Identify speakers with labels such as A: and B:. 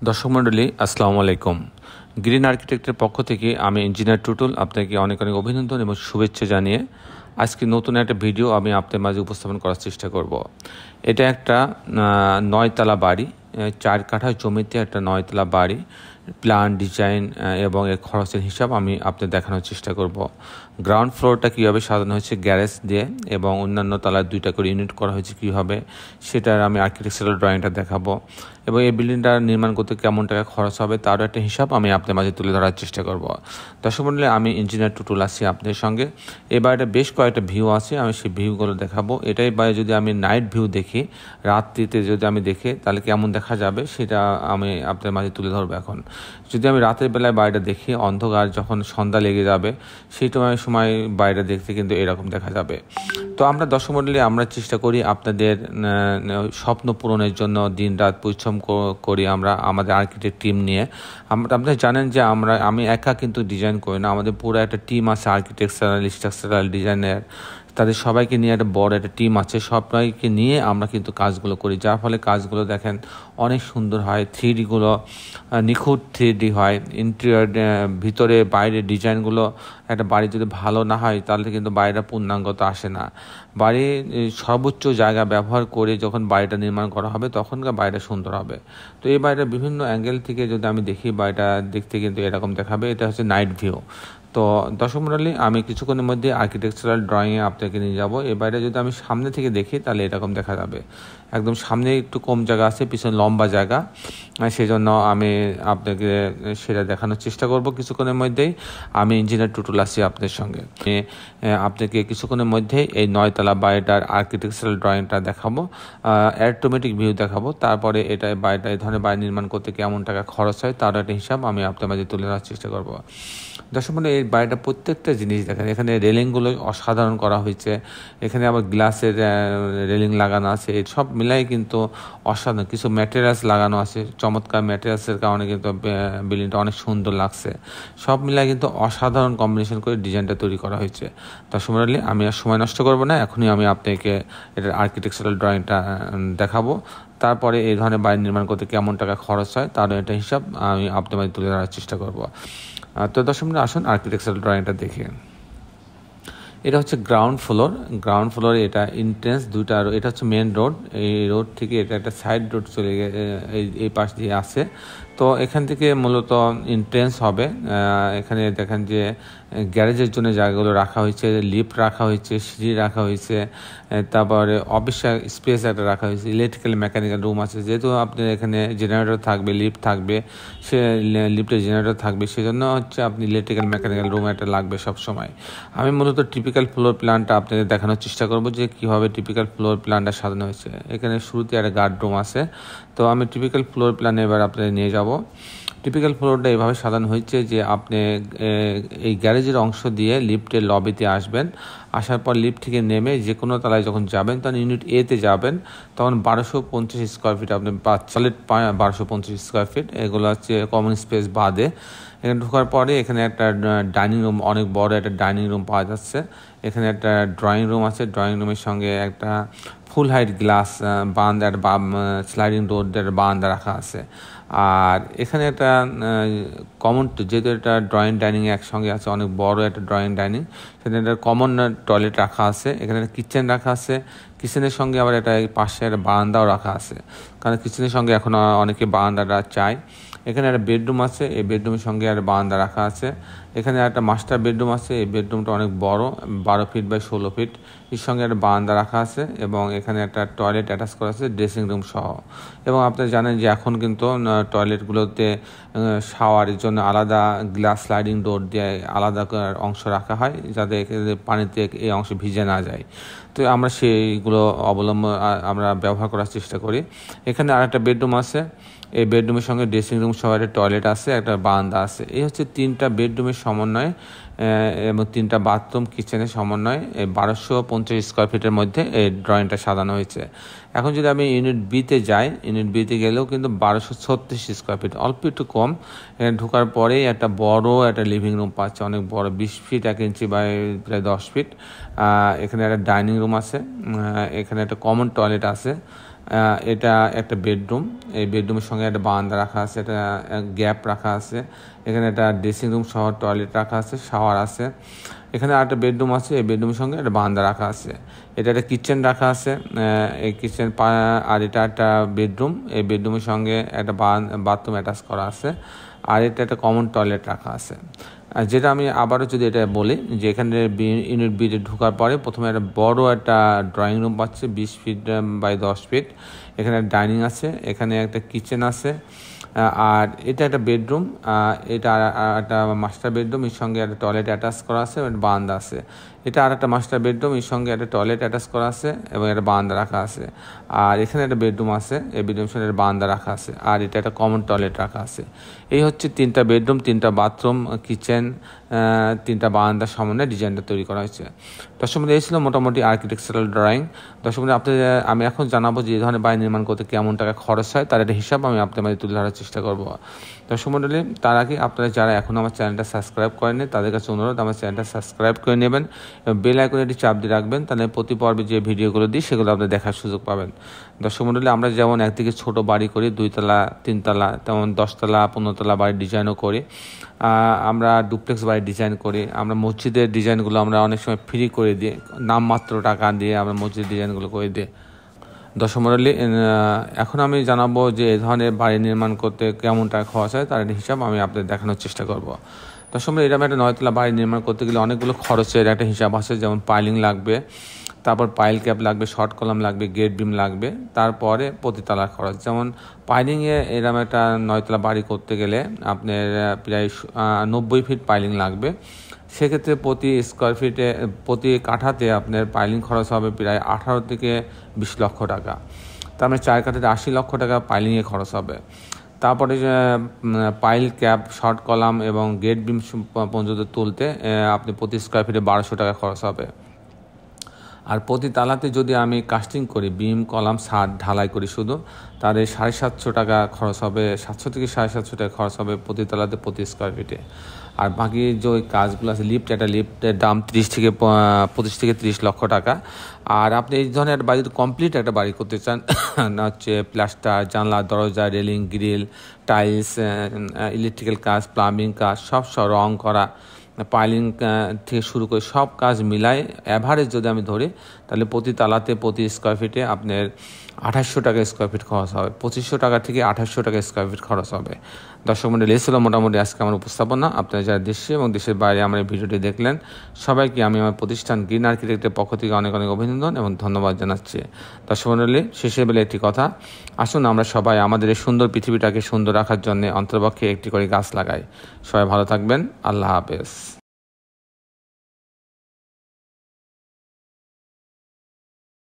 A: দর্শক মণ্ডলী আসসালামু আলাইকুম। গ্রিন আর্কিটেক্টের পক্ষ থেকে আমি ইঞ্জিনিয়ার টুটুল আপনাকে অনেক অনেক অভিনন্দন এবং শুভেচ্ছা জানিয়ে আজকে নতুন একটা ভিডিও আমি আপনাদের মাঝে উপস্থাপন করার চেষ্টা করব। এটা একটা 9 তলা বাড়ি, 4 কাঠা জমিতে একটা 9 তলা বাড়ি, প্ল্যান ডিজাইন এবং এর খরচের হিসাব আমি আপনাদের দেখানোর চেষ্টা করব। গ্রাউন্ড ফ্লোরটা কীভাবে সাজানো হয়েছে গ্যারেজ দিয়ে এবং অন্যান্য তলায় 2টা করে ইউনিট করা হয়েছে কীভাবে, সেটার আমি আর্কিটেকচারাল ড্রয়িংটা দেখাবো এবং এই বিল্ডিংটা নির্মাণ করতে কেমন টাকা খরচ হবে তারও একটা হিসাব আমি আপনাদের মাঝে তুলে ধরার চেষ্টা করব। দর্শক মণ্ডলী, আমি ইঞ্জিনিয়ার টুটুল আছি আপনাদের সঙ্গে। এই বাড়িটা বেশ কয়েকটা ভিউ আছে, আমি সেই ভিউগুলো দেখাবো। এটাই বাড়ি যদি আমি নাইট ভিউ দেখি, রাত্রিতে যদি আমি দেখি তাহলে কেমন দেখা যাবে সেটা আমি আপনাদের মাঝে তুলে ধরবো। এখন যদি আমি রাতের বেলায় বাড়িটা দেখি, অন্ধকার যখন সন্ধ্যা লেগে যাবে সেই সময় বাড়িটা দেখতে কিন্তু এরকম দেখা যাবে। তো আমরা দর্শক মণ্ডলী আমরা চেষ্টা করি আপনাদের স্বপ্ন পূরণের জন্য দিন রাত পরিশ্রম করি আমরা আমাদের আর্কিটেক্ট টিম নিয়ে। আপনারা জানেন যে আমি একা কিন্তু ডিজাইন করি না, আমাদের পুরো একটা টিম আছে আর্কিটেকচারাল স্ট্রাকচারাল ডিজাইনের, তাদের সবাইকে নিয়ে একটা বড় একটা টিম আছে, সবাইকে নিয়ে আমরা কিন্তু কাজগুলো করি, যার ফলে কাজগুলো দেখেন অনেক সুন্দর হয়। 3Dগুলো নিখুঁত 3D হয়। ইন্টেরিয়র ভিতরে বাইরে ডিজাইনগুলো একটা বাড়ি যদি ভালো না হয় তাহলে কিন্তু বাড়িটা পূর্ণাঙ্গতা আসে না। বাড়ির সর্বোচ্চ জায়গা ব্যবহার করে যখন বাড়িটা নির্মাণ করা হবে তখনকার বাড়িটা সুন্দর হবে। তো এই বাড়িটা বিভিন্ন অ্যাঙ্গেল থেকে যদি আমি দেখি বাড়িটা দেখতে কিন্তু এরকম দেখাবে। এটা হচ্ছে নাইট ভিউ। তো দর্শক মণ্ডলী, আমি কিছুক্ষণের মধ্যে আর্কিটেকচারাল ড্রয়িংয়ে আপনাকে নিয়ে যাব। এই বাড়িটা যদি আমি সামনে থেকে দেখি তাহলে এরকম দেখা যাবে। একদম সামনে একটু কম জায়গা আছে, পিছনে লম্বা জায়গা, সেই জন্য আমি আপনাকে সেটা দেখানোর চেষ্টা করব কিছুক্ষণের মধ্যেই। আমি ইঞ্জিনিয়ার টুটুল আছি আপনাদের সঙ্গে। আপনাকে কিছুক্ষণের মধ্যে এই 9 তলা বাড়িটার আর্কিটেকচারাল ড্রয়িংটা দেখাবো, অ্যাটোমেটিক ভিউ দেখাবো। তারপরে এটা বাড়িটা এই ধরনের বাড়ি নির্মাণ করতে কেমন টাকা খরচ হয় তার একটা হিসাব আমি আপনার মাঝে তুলে ধরার চেষ্টা করব। দর্শক মণ্ডলী, এই বাড়িটা প্রত্যেকটা জিনিস দেখেন, এখানে রেলিংগুলো অসাধারণ করা হয়েছে, এখানে আবার গ্লাসের রেলিং লাগানো আছে, এই সব মিলাই কিন্তু অসাধারণ। কিছু ম্যাটেরিয়ালস লাগানো আছে, চমৎকার ম্যাটেরিয়ালসের কারণে কিন্তু বিল্ডিংটা অনেক সুন্দর লাগছে। সব মিলাই কিন্তু অসাধারণ কম্বিনেশন করে ডিজাইনটা তৈরি করা হয়েছে। দর্শক মণ্ডলী, আমি আর সময় নষ্ট করবো না, এখনই আমি আপনাকে এটার আর্কিটেকচারাল ড্রয়িংটা দেখাবো। তারপরে এই ধরনের বাড়ি নির্মাণ করতে কেমন টাকা খরচ হয় তার একটা হিসাব আমি আপনার মাঝে তুলে ধরার চেষ্টা করব। তো দর্শক মণ্ডলী, আসুন আর্কিটেকচারাল ড্রয়িংটা দেখে। এটা হচ্ছে গ্রাউন্ড ফ্লোরে এটা এন্ট্রেন্স 2টা, এটা হচ্ছে মেন রোড। এই রোড থেকে এটা একটা সাইড রোড চলে এই পাশ দিয়ে আসে। তো এখান থেকে মূলত এন্ট্রেন্স হবে। এখানে দেখেন যে গ্যারেজের জন্য জায়গাগুলো রাখা হয়েছে, লিফট রাখা হয়েছে, সিঁড়ি রাখা হয়েছে, তারপরে অফিস স্পেস একটা রাখা হয়েছে, ইলেকট্রিক্যাল মেকানিক্যাল রুম আছে। যেহেতু আপনার এখানে জেনারেটর থাকবে, লিফট থাকবে, সে লিফটের জেনারেটর থাকবে, সেজন্য হচ্ছে আপনি ইলেকট্রিক্যাল মেকানিক্যাল রুম একটা লাগবে সবসময়। আমি মূলত টিপিক্যাল ফ্লোর প্ল্যানটা আপনাদের দেখানোর চেষ্টা করব যে কীভাবে টিপিক্যাল ফ্লোর প্ল্যানটা সাজানো হয়েছে। এখানে শুরুতে একটা গার্ড রুম আছে। তো আমি টিপিক্যাল ফ্লোর প্ল্যানে এবার আপনাদের নিয়ে যাব। টিপিক্যাল ফ্লোরটা এইভাবে সাজানো হয়েছে যে আপনি এই গ্যারেজের অংশ দিয়ে লিফটের লবিতে আসবেন, আসার পর লিফট থেকে নেমে যে কোনো তলায় যখন যাবেন তখন ইউনিট এতে যাবেন, তখন 1250 স্কোয়ার ফিট আপনি সলিড 1250 স্কোয়ার ফিট, এগুলো হচ্ছে কমন স্পেস বাদে। এখানে ঢোকার পরে এখানে একটা ডাইনিং রুম, অনেক বড় একটা ডাইনিং রুম পাওয়া যাচ্ছে। এখানে একটা ড্রয়িং রুম আছে, ড্রয়িং রুমের সঙ্গে একটা ফুল হাইট গ্লাস বারান্দা, স্লাইডিং ডোর বারান্দা রাখা আছে। আর এখানে একটা কমন, যেহেতু এটা ড্রয়িং ডাইনিং একসঙ্গে আছে, অনেক বড় একটা ড্রয়িং ডাইনিং, সেখানে একটা কমন টয়লেট রাখা আছে, এখানে একটা কিচেন রাখা আছে। কিচেনের সঙ্গে আবার একটা পাশে একটা বারান্দাও রাখা আছে, কারণ কিচেনের সঙ্গে এখন অনেকে বারান্দাটা চায়। এখানে একটা বেডরুম আছে, এই বেডরুমের সঙ্গে একটা বারান্দা রাখা আছে। এখানে একটা মাস্টার বেডরুম আছে, এই বেডরুমটা অনেক বড়, 12 ফিট বাই 16 ফিট, এর সঙ্গে একটা বারান্দা রাখা আছে এবং এখানে একটা টয়লেট অ্যাটাচ করা আছে ড্রেসিং রুম সহ। এবং আপনারা জানেন যে এখন কিন্তু টয়লেটগুলোতে শাওয়ারের জন্য আলাদা গ্লাস স্লাইডিং ডোর দিয়ে আলাদা অংশ রাখা হয়, যাতে পানিতে এই অংশ ভিজে না যায়। তো আমরা সেইগুলো আমরা ব্যবহার করার চেষ্টা করি। এখানে আরেকটা বেডরুম আছে, এই বেডরুমের সঙ্গে ড্রেসিং রুম সহ একটা টয়লেট আছে, একটা বারান্দা আছে। এই হচ্ছে 3টা বেডরুমের সমন্বয় এবং 3টা বাথরুম কিচেনের সমন্বয় 1250 স্কোয়ার ফিটের মধ্যে এই ড্রয়িংটা সাজানো হয়েছে। এখন যদি আমি ইউনিট বিতে যাই, ইউনিট বিতে গেলেও কিন্তু 1236 স্কোয়ার ফিট, অল্প একটু কম। এখানে ঢোকার পরেই একটা বড় একটা লিভিং রুম পাচ্ছে, অনেক বড়, 20 ফিট 1 ইঞ্চি বাই প্রায় 10 ফিট। এখানে একটা ডাইনিং রুম আছে, এখানে একটা কমন টয়লেট আছে। এটা একটা বেডরুম। এই বেডরুমের সঙ্গে একটা বারান্দা রাখা আছে, একটা গ্যাপ রাখা আছে। এখানে একটা ড্রেসিং রুম সহ টয়লেট রাখা আছে, শাওয়ার আছে। এখানে আরেকটা বেডরুম আছে, এই বেডরুমের সঙ্গে একটা বারান্দা রাখা আছে। এটা একটা কিচেন রাখা আছে, এই কিচেন আর এটা একটা বেডরুম। এই বেডরুমের সঙ্গে একটা বাথরুম অ্যাটাচ করা আছে। আর এটা একটা কমন টয়লেট রাখা আছে। যেটা আমি আবারও যদি এটা বলি যে এখানে ইউনিট বিতে ঢোকার পরে প্রথমে একটা বড় একটা ড্রয়িং রুম পাচ্ছে 20 ফিট বাই 10 ফিট। এখানে ডাইনিং আছে, এখানে একটা কিচেন আছে। আর এটা একটা বেডরুম, এটা একটা মাস্টার বেডরুম, এর সঙ্গে একটা টয়লেট অ্যাটাচ করা আছে এবং বারান্দা আছে। এটা আর একটা মাস্টার বেডরুম, এর সঙ্গে একটা টয়লেট অ্যাটাচ করা আছে এবং একটা বারান্দা রাখা আছে। আর এখানে একটা বেডরুম আছে, এই বেডরুমের সঙ্গে একটা বারান্দা রাখা আছে। আর এটা একটা কমন টয়লেট রাখা আছে। এই হচ্ছে 3টা বেডরুম, 3টা বাথরুম, কিচেন, 3টা বারান্দার সমন্বয়ে ডিজাইনটা তৈরি করা হয়েছে। দর্শক বন্ধু, এই ছিল মোটামুটি আর্কিটেকচারাল ড্রয়িং। দর্শক বন্ধু, আমি এখন জানাবো যে এই ধরনের বাড়ি নির্মাণ করতে কেমন টাকা খরচ হয়, তার একটা হিসাব আমি আপনাদের মাঝে তুলে ধরার চেষ্টা করবো। দর্শক মণ্ডলী, তার আগে আপনারা যারা এখনও আমার চ্যানেলটা সাবস্ক্রাইব করেননি তাদের কাছে অনুরোধ আমার চ্যানেলটা সাবস্ক্রাইব করে নেবেন এবং বেল আইকনে একটি চাপ দিয়ে রাখবেন, তাহলে প্রতি পর্বে যে ভিডিওগুলো দিই সেগুলো আপনি দেখার সুযোগ পাবেন। দর্শক মণ্ডলী, আমরা যেমন একদিকে ছোট বাড়ি করি 2 তলা 3 তলা, তেমন 10 তলা 15 তলা বাড়ির ডিজাইনও করি। আমরা ডুপ্লেক্স বাড়ির ডিজাইন করি। আমরা মসজিদের ডিজাইনগুলো আমরা অনেক সময় ফ্রি করে দিই, নামমাত্র টাকা দিয়ে আমরা মসজিদের ডিজাইনগুলো করে দিই। দর্শক মণ্ডলী, এখন আমি জানাবো যে এই ধরনের বাড়ি নির্মাণ করতে কেমন টাকা খরচ হয় তার হিসাব আমি আপনাদের দেখানোর চেষ্টা করব। দর্শক মণ্ডলী, এরকম একটা 9 তলা বাড়ি নির্মাণ করতে গেলে অনেকগুলো খরচের একটা হিসাব আছে, যেমন পাইলিং লাগবে, তারপর পাইল ক্যাপ লাগবে, শর্ট কলাম লাগবে, গেট বিম লাগবে, তারপরে প্রতিতলার খরচ। যেমন পাইলিংয়ে এরকম একটা 9 তলা বাড়ি করতে গেলে আপনার প্রায় 90 ফিট পাইলিং লাগবে। সেক্ষেত্রে প্রতি স্কোয়ার ফিটে প্রতি কাঠাতে আপনার পাইলিং খরচ হবে প্রায় 18 থেকে 20 লক্ষ টাকা। তার মানে 4 কাঠাতে 80 লক্ষ টাকা পাইলিংয়ে খরচ হবে। তারপরে পাইল ক্যাপ, শর্ট কলাম এবং গেট বিম পর্যন্ত তুলতে আপনি প্রতি স্কোয়ার ফিটে 1200 টাকা খরচ হবে। আর প্রতি তালাতে যদি আমি কাস্টিং করি, বিম কলাম ছাদ ঢালাই করি শুধু, তাহলে 750 টাকা খরচ হবে, 700 থেকে 750 টাকা খরচ হবে প্রতি তালাতে প্রতি স্কোয়ার ফিটে। আর বাকি যে ওই কাজগুলো আছে, একটা লিফটের দাম 25 থেকে 30 লক্ষ টাকা। আর আপনি এই ধরনের একটা বাড়ি কমপ্লিট একটা বাড়ি করতে চান, না হচ্ছে প্লাস্টার, জানলা, দরজা, রেলিং, গ্রিল, টাইলস, ইলেকট্রিক্যাল কাজ, প্লাম্বিং কাজ, সব রং করা, পাইলিং থেকে শুরু করে সব কাজ মিলায় অ্যাভারেজ যদি আমি ধরি, তাহলে প্রতি তালাতে প্রতি স্কোয়ার ফিটে আপনার 2800 টাকা স্কোয়ার ফিট খরচ হবে। 2500 টাকা থেকে 2800 টাকা স্কোয়ার ফিট খরচ হবে। দর্শক মণ্ডলী, এই ছিল মোটামুটি আজকে আমার উপস্থাপনা। আপনারা যারা দেশে এবং দেশের বাইরে আমার এই ভিডিওটি দেখলেন, সবাইকে আমি আমার প্রতিষ্ঠান গ্রিন আর্কিটেক্টের পক্ষ থেকে অনেক অনেক অভিনন্দন এবং ধন্যবাদ জানাচ্ছি। দর্শক মণ্ডলী, শেষে বেলা একটি কথা, আসুন আমরা সবাই আমাদের এই সুন্দর পৃথিবীটাকে সুন্দর রাখার জন্য অন্ততপক্ষে একটি করে গাছ লাগাই। সবাই ভালো থাকবেন। আল্লাহ হাফেজ।